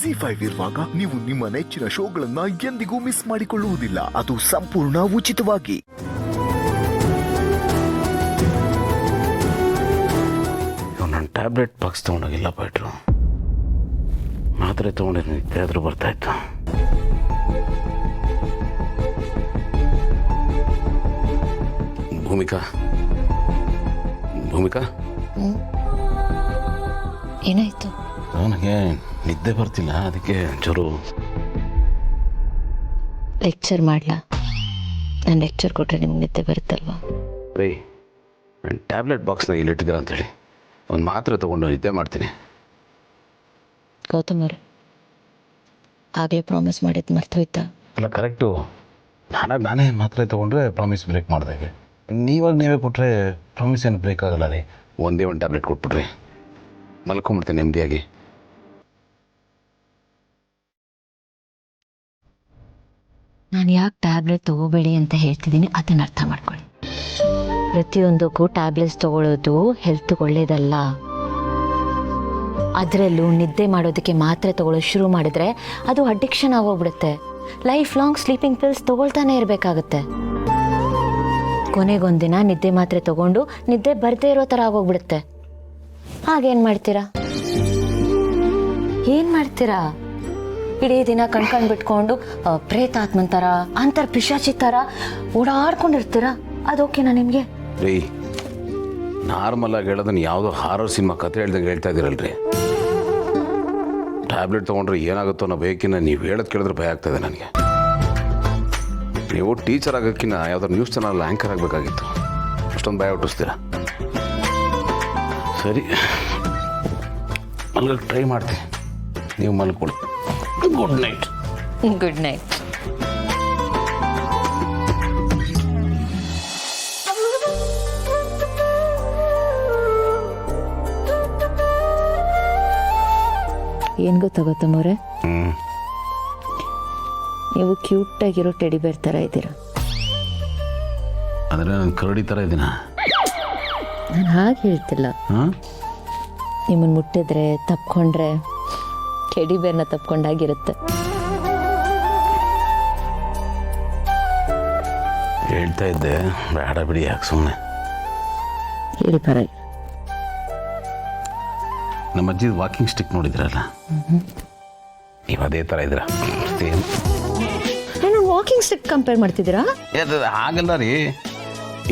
ZEE5 ಇರುವಾಗ ನೀವು ನಿಮ್ಮ ನೆಚ್ಚಿನ ಶೋಗಳನ್ನ ಎಂದಿಗೂ ಮಿಸ್ ಮಾಡಿಕೊಳ್ಳುವುದಿಲ್ಲ. ಅದು ಸಂಪೂರ್ಣ ಉಚಿತವಾಗಿ. ನನ್ನ ಟ್ಯಾಬ್ಲೆಟ್ ಬಾಕ್ಸ್ ತೊಗೊಂಡೋಗಿಲ್ಲ ಪೆಟ್ರು, ಮಾತ್ರೆ ತೊಗೊಂಡಿದ್ದು ನಿದ್ದೆ ಆದರೂ ಬರ್ತಾಯಿತ್ತು. ಭೂಮಿಕಾ ಏನಾಯ್ತು? ನನಗೆ ನಿದ್ದೆ ಬರ್ತಿಲ್ಲ, ಅದಕ್ಕೆ ಜೋರು ಲೆಕ್ಚರ್ ಮಾಡಲಾ? ನಾನು ಲೆಕ್ಚರ್ ಕೊಟ್ಟರೆ ನಿಮ್ಗೆ ನಿದ್ದೆ ಬರುತ್ತಲ್ವಾ? ಬೈ, ನನ್ನ ಟ್ಯಾಬ್ಲೆಟ್ ಬಾಕ್ಸ್ನ ಇಲ್ಲಿಟ್ಟಿದ್ದೀರ ಅಂಥೇಳಿ ಒಂದು ಮಾತ್ರೆ ತೊಗೊಂಡು ನಿದ್ದೆ ಮಾಡ್ತೀನಿ. ಗೌತಮ್ ಅವರೇ, ಆಗಲೇ ಪ್ರಾಮಿಸ್ ಮಾಡಿದ್ದು ಮರ್ತೋಯ್ತಾ? ಅಲ್ಲ, ಕರೆಕ್ಟು. ನಾನೇ ಮಾತ್ರೆ ತೊಗೊಂಡ್ರೆ ಪ್ರಾಮಿಸ್ ಬ್ರೇಕ್ ಮಾಡಿದಾಗೆ. ನೀವೇ ಕೊಟ್ಟರೆ ಪ್ರಾಮಿಸ್ ಏನು ಬ್ರೇಕ್ ಆಗೋಲ್ಲ ರೀ. ಒಂದೇ ಒಂದು ಟ್ಯಾಬ್ಲೆಟ್ ಕೊಟ್ಬಿಟ್ರಿ, ಮಲ್ಕೊಂಬಿಡ್ತೀನಿ ನೆಮ್ಮದಿಯಾಗಿ. ನಾನು ಯಾಕೆ ಟ್ಯಾಬ್ಲೆಟ್ ತೊಗೋಬೇಡಿ ಅಂತ ಹೇಳ್ತಿದ್ದೀನಿ ಅದನ್ನು ಅರ್ಥ ಮಾಡ್ಕೊಳ್ಳಿ. ಪ್ರತಿಯೊಂದಕ್ಕೂ ಟ್ಯಾಬ್ಲೆಟ್ಸ್ ತೊಗೊಳ್ಳೋದು ಹೆಲ್ತ್ಗೆ ಒಳ್ಳೇದಲ್ಲ. ಅದರಲ್ಲೂ ನಿದ್ದೆ ಮಾಡೋದಕ್ಕೆ ಮಾತ್ರೆ ತೊಗೊಳ್ಳೋದು ಶುರು ಮಾಡಿದ್ರೆ ಅದು ಅಡಿಕ್ಷನ್ ಆಗೋಗ್ಬಿಡುತ್ತೆ. ಲೈಫ್ ಲಾಂಗ್ ಸ್ಲೀಪಿಂಗ್ ಪಿಲ್ಸ್ ತೊಗೊಳ್ತಾನೆ ಇರಬೇಕಾಗುತ್ತೆ. ಕೊನೆಗೊಂದಿನ ನಿದ್ದೆ ಮಾತ್ರೆ ತೊಗೊಂಡು ನಿದ್ದೆ ಬರದೇ ಇರೋ ಥರ ಆಗೋಗ್ಬಿಡುತ್ತೆ. ಹಾಗೇನು ಮಾಡ್ತೀರಾ? ಇಡೀ ದಿನ ಕಣ್ಕಂಡು ಬಿಟ್ಕೊಂಡು ಪ್ರೇತಾತ್ಮನ್ ಥರ ಅಂತರ್ ಪಿಶಾಚಿ ಥರ ಓಡಾಡ್ಕೊಂಡಿರ್ತೀರಾ? ಅದೋಕೆನಾ ನಿಮಗೆ? ರೀ, ನಾರ್ಮಲ್ ಆಗಿ ಹೇಳೋದನ್ನ ಯಾವುದೋ ಹಾರರ್ ಸಿನಿಮಾ ಕತೆ ಹೇಳ್ದಂಗೆ ಹೇಳ್ತಾ ಇದ್ದೀರಲ್ರಿ. ಟ್ಯಾಬ್ಲೆಟ್ ತೊಗೊಂಡ್ರೆ ಏನಾಗುತ್ತೋ ಅನ್ನೋ ಭಯಕ್ಕಿನ್ನ ನೀವು ಹೇಳೋದು ಕೇಳಿದ್ರೆ ಭಯ ಆಗ್ತಾಯಿದೆ ನನಗೆ. ನೀವು ಟೀಚರ್ ಆಗೋಕ್ಕಿಂತ ಯಾವ್ದಾದ್ರು ನ್ಯೂಸ್ ಚಾನಲ್ ಆ್ಯಂಕರ್ ಆಗಬೇಕಾಗಿತ್ತು. ಅಷ್ಟೊಂದು ಭಯ ಹುಟ್ಟಿಸ್ತೀರಾ? ಸರಿ, ಮಲ್ಗೋಕ್ಕೆ ಟ್ರೈ ಮಾಡ್ತೀನಿ, ನೀವು ಮಲ್ಕೊಳ್ಳಿ. Good night. Good night. ಏನು ಗೊತ್ತಾ ಗೌತಮ್ ಅವರೇ, ನೀವು ಕ್ಯೂಟಾಗಿರೋ ಟೆಡಿ ಬೇರ್ ಥರ ಇದ್ದೀರಾ. ಆದರೆ ನಾನು ಕರಡಿ ಥರ ಇದ್ದೀನ? ನಾನು ಹಾಗೆ ಹೇಳ್ತಿಲ್ಲ. ನಿಮ್ಮನ್ನು ಮುಟ್ಟಿದ್ರೆ ತಪ್ಕೊಂಡ್ರೆ ಟೆಡಿ ಬೇರ್ನ ತಪ್ಕೊಂಡಾಗಿರುತ್ತೆ. ಹೇಳ್ತಾ ಇದ್ದೆ, ಬೇಡ ಬಿಡಿ, ಯಾಕೆ ಸುಮ್ಮನೆ. ಹೇಳಿ ಪರವಾಗಿ. ನಮ್ಮ ಅಜ್ಜಿ ವಾಕಿಂಗ್ ಸ್ಟಿಕ್ ನೋಡಿದ್ರಲ್ಲ, ನೀವು ಅದೇ ಥರ ಇದ್ದೀರಾ, ಸೇಮ್. ನಾನು ವಾಕಿಂಗ್ ಸ್ಟಿಕ್ ಕಂಪೇರ್ ಮಾಡ್ತಿದ್ದೀರಾ? ಹಾಗಲ್ಲ ರೀ.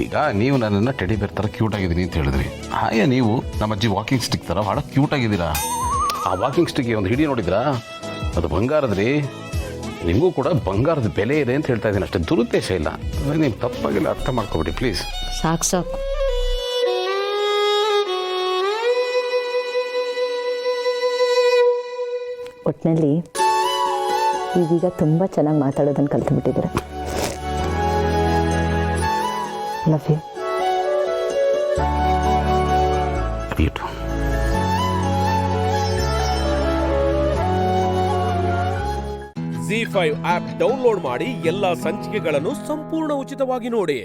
ಈಗ ನೀವು ನನ್ನನ್ನು ಟೆಡಿ ಬೇರ್ ಥರ ಕ್ಯೂಟ್ ಆಗಿದ್ದೀನಿ ಅಂತ ಹೇಳಿದ್ರಿ. ಹಾಗೆ ನೀವು ನಮ್ಮ ಅಜ್ಜಿ ವಾಕಿಂಗ್ ಸ್ಟಿಕ್ ಥರ ಭಾಳ ಕ್ಯೂಟ್ ಆಗಿದ್ದೀರಾ. ಆ ವಾಕಿಂಗ್ ಸ್ಟಿಕ್ಗೆ ಒಂದು ಹಿಡಿ ನೋಡಿದ್ರಾ? ಅದು ಬಂಗಾರದ ರೀ. ನಿಮಗೂ ಕೂಡ ಬಂಗಾರದ ಬೆಲೆ ಇದೆ ಅಂತ ಹೇಳ್ತಾ ಇದ್ದೀನಿ, ಅಷ್ಟೇ, ದುರುದ್ದೇಶ ಇಲ್ಲ. ನೀವು ತಪ್ಪಾಗಿಲ್ಲ, ಅರ್ಥ ಮಾಡ್ಕೊಬಿಡಿ ಪ್ಲೀಸ್. ಸಾಕು. ಒಟ್ಟಿನಲ್ಲಿ ಈಗೀಗ ತುಂಬ ಚೆನ್ನಾಗಿ ಮಾತಾಡೋದನ್ನು ಕಲ್ತ್ಬಿಟ್ಟಿದ್ದೀರ. Love you. ZEE5 app download ಮಾಡಿ ಎಲ್ಲಾ ಸಂಚಿಕೆಗಳನ್ನು ಸಂಪೂರ್ಣ ಉಚಿತವಾಗಿ ನೋಡಿ.